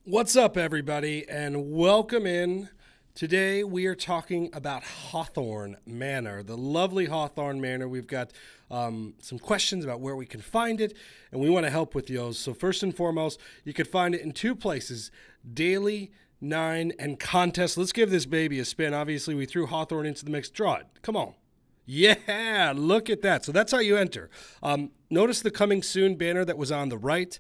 What's up, everybody, and welcome in. Today we are talking about Hawthorne Manor, the lovely Hawthorne Manor. We've got some questions about where we can find it, and we want to help with those. So first and foremost, you can find it in two places, Daily 9 and Contest. Let's give this baby a spin. Obviously, we threw Hawthorne into the mix. Draw it. Come on. Yeah, look at that. So that's how you enter. Notice the coming soon banner that was on the right.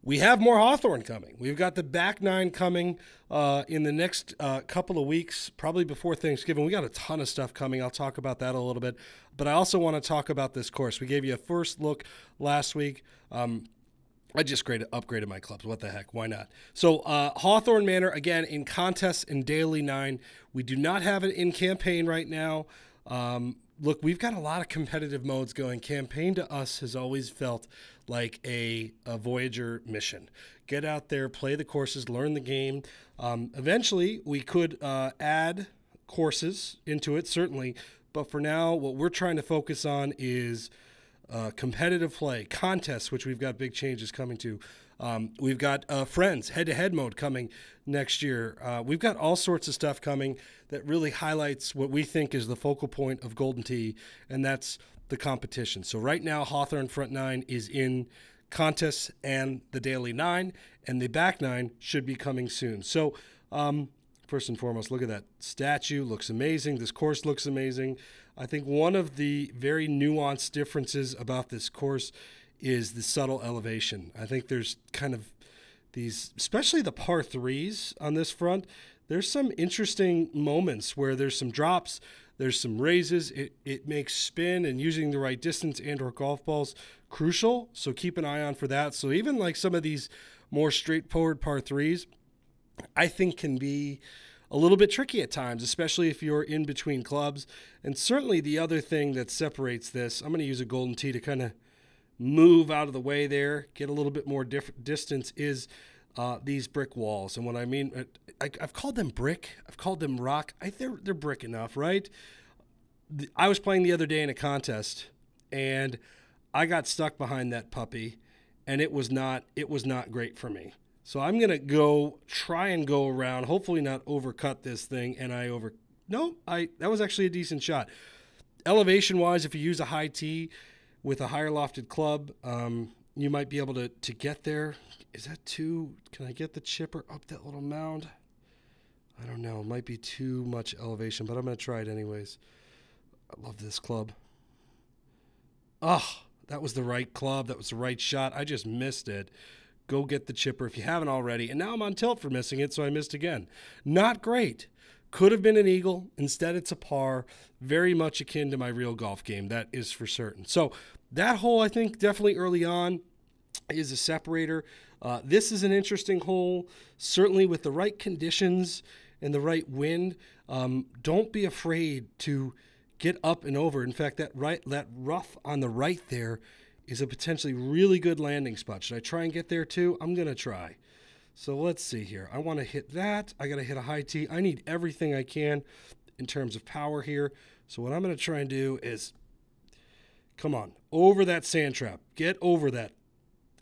We have more Hawthorne coming. We've got the back nine coming in the next couple of weeks, probably before Thanksgiving. We got a ton of stuff coming. I'll talk about that a little bit. But I also want to talk about this course. We gave you a first look last week. I just upgraded my clubs. What the heck? Why not? So Hawthorne Manor, again, in Contest in Daily 9. We do not have it in Campaign right now. Look, we've got a lot of competitive modes going. Campaign to us has always felt like a Voyager mission. Get out there, play the courses, learn the game. Eventually, we could add courses into it, certainly. But for now, what we're trying to focus on is competitive play, contests, which we've got big changes coming to. We've got Friends, head-to-head mode coming next year. We've got all sorts of stuff coming that really highlights what we think is the focal point of Golden Tee, and that's the competition. So right now, Hawthorne Front 9 is in contests and the Daily 9, and the back 9 should be coming soon. So first and foremost, look at that statue. Looks amazing. This course looks amazing. I think one of the very nuanced differences about this course is the subtle elevation. I think there's kind of these, especially the par threes on this front, there's some interesting moments where there's some drops, there's some raises. It makes spin and using the right distance and or golf balls crucial. So keep an eye on for that. So even like some of these more straightforward par threes, I think can be a little bit tricky at times, especially if you're in between clubs. And certainly the other thing that separates this, I'm going to use a Golden Tee to kind of move out of the way there, get a little bit more distance, is these brick walls. And what I mean, I've called them brick, I've called them rock. They're brick enough, right? I was playing the other day in a contest, and I got stuck behind that puppy, and it was not great for me. So I'm gonna try and go around, hopefully not overcut this thing, and that was actually a decent shot. Elevation wise, if you use a high tee with a higher lofted club, you might be able to get there. Is that too? Can I get the chipper up that little mound? I don't know. It might be too much elevation, but I'm going to try it anyways. I love this club. Oh, that was the right club. That was the right shot. I just missed it. Go get the chipper if you haven't already. And now I'm on tilt for missing it, so I missed again. Not great. Could have been an eagle. Instead, it's a par. Very much akin to my real golf game. That is for certain. So that hole, I think, definitely early on is a separator. This is an interesting hole, certainly with the right conditions and the right wind. Don't be afraid to get up and over. In fact, that rough on the right there is a potentially really good landing spot. Should I try and get there too? I'm going to try. So let's see here. I want to hit that. I got to hit a high tee. I need everything I can in terms of power here. So what I'm going to try and do is, come on, over that sand trap. Get over that.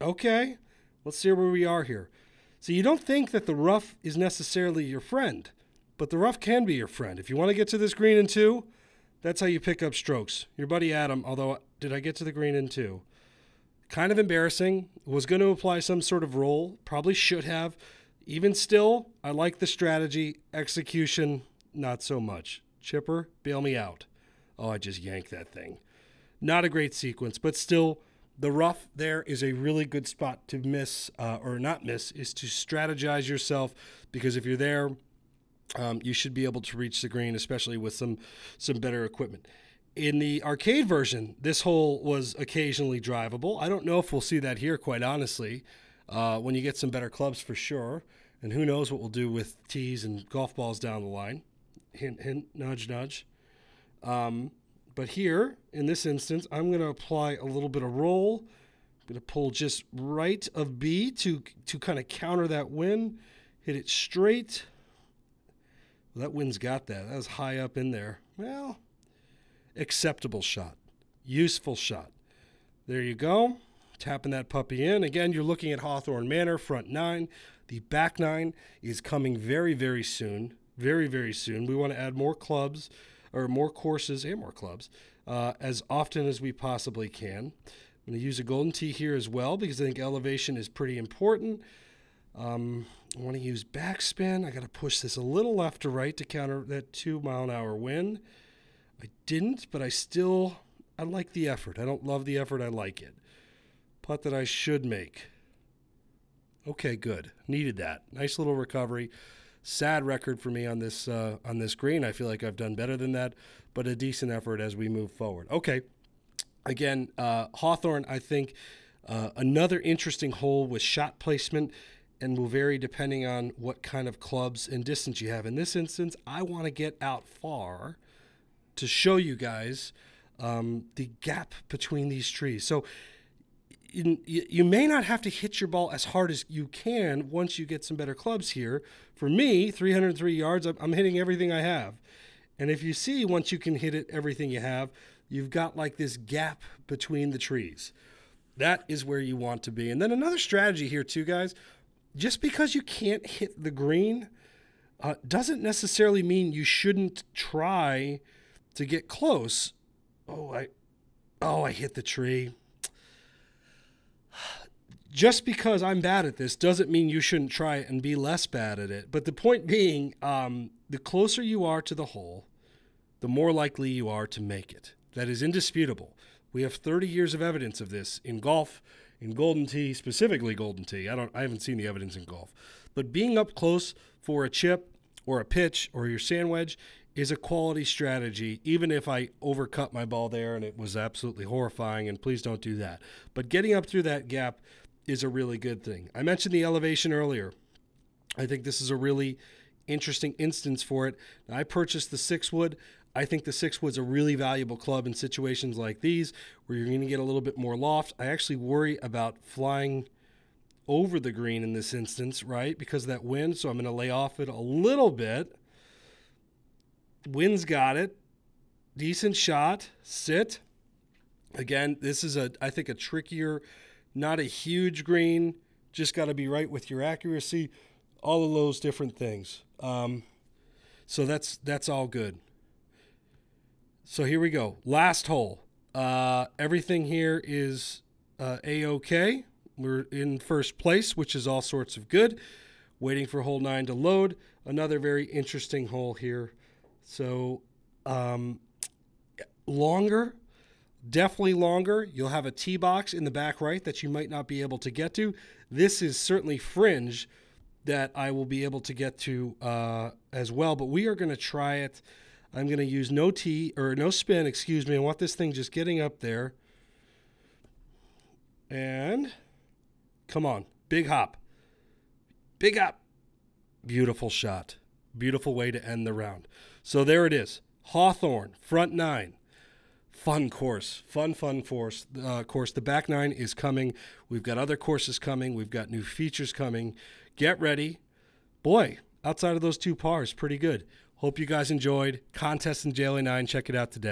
Okay, let's see where we are here. So you don't think that the rough is necessarily your friend, but the rough can be your friend. If you want to get to this green in two, that's how you pick up strokes. Your buddy Adam, although, did I get to the green in two? Kind of embarrassing. Was going to apply some sort of roll. Probably should have. Even still, I like the strategy. Execution, not so much. Chipper, bail me out. Oh, I just yanked that thing. Not a great sequence, but still, the rough there is a really good spot to miss, or not miss, is to strategize yourself, because if you're there, you should be able to reach the green, especially with some better equipment. In the arcade version, this hole was occasionally drivable. I don't know if we'll see that here, quite honestly, when you get some better clubs for sure. And who knows what we'll do with tees and golf balls down the line. Hint, hint, nudge, nudge. But here, in this instance, I'm going to apply a little bit of roll. I'm going to pull just right of B to kind of counter that wind. Hit it straight. Well, that wind's got that. That was high up in there. Well, acceptable shot. Useful shot. There you go. tapping that puppy in. Again, you're looking at Hawthorne Manor, front 9. The back 9 is coming very, very soon. Very, very soon. We want to add more clubs, or more courses and more clubs, as often as we possibly can. I'm going to use a golden tee here as well because I think elevation is pretty important. I want to use backspin. I got to push this a little left to right to counter that 2-mile-an-hour wind. I didn't, but I like the effort. I don't love the effort. I like it. Putt that I should make. Okay, good. Needed that. Nice little recovery. Sad record for me on this green. I feel like I've done better than that, but a decent effort as we move forward. Okay. Again, Hawthorne, I think another interesting hole with shot placement, and will vary depending on what kind of clubs and distance you have. In this instance, I want to get out far to show you guys the gap between these trees. So you may not have to hit your ball as hard as you can once you get some better clubs here. For me, 303 yards, I'm hitting everything I have. And if you see, once you can hit it, everything you have, you've got like this gap between the trees. That is where you want to be. And then another strategy here too, guys, just because you can't hit the green doesn't necessarily mean you shouldn't try to get close. Oh, I hit the tree. Just because I'm bad at this doesn't mean you shouldn't try it and be less bad at it. But the point being, the closer you are to the hole, the more likely you are to make it. That is indisputable. We have 30 years of evidence of this in golf, in golden tee, specifically golden tee. I haven't seen the evidence in golf. But being up close for a chip or a pitch or your sand wedge is a quality strategy, even if I overcut my ball there and it was absolutely horrifying, and please don't do that. But getting up through that gap is a really good thing. I mentioned the elevation earlier. I think this is a really interesting instance for it. Now, I purchased the 6-wood. I think the 6-wood's a really valuable club in situations like these where you're going to get a little bit more loft. I actually worry about flying over the green in this instance, right, because of that wind, so I'm going to lay off it a little bit. Wind's got it. Decent shot. Sit. Again, this is, I think, a trickier, not a huge green. Just got to be right with your accuracy. All of those different things. So that's all good. So here we go. Last hole. Everything here is A-OK. We're in first place, which is all sorts of good. Waiting for hole 9 to load. Another very interesting hole here. So longer, definitely longer. You'll have a tee box in the back right that you might not be able to get to. This is certainly fringe that I will be able to get to as well, but we are going to try it. I'm going to use no spin, excuse me. I want this thing just getting up there. And come on, big hop. Big hop. Beautiful shot. Beautiful way to end the round. So there it is. Hawthorne, front 9. Fun course. Fun course. The back 9 is coming. We've got other courses coming. We've got new features coming. Get ready. Boy, outside of those 2 pars, pretty good. Hope you guys enjoyed. Contest in JLA 9. Check it out today.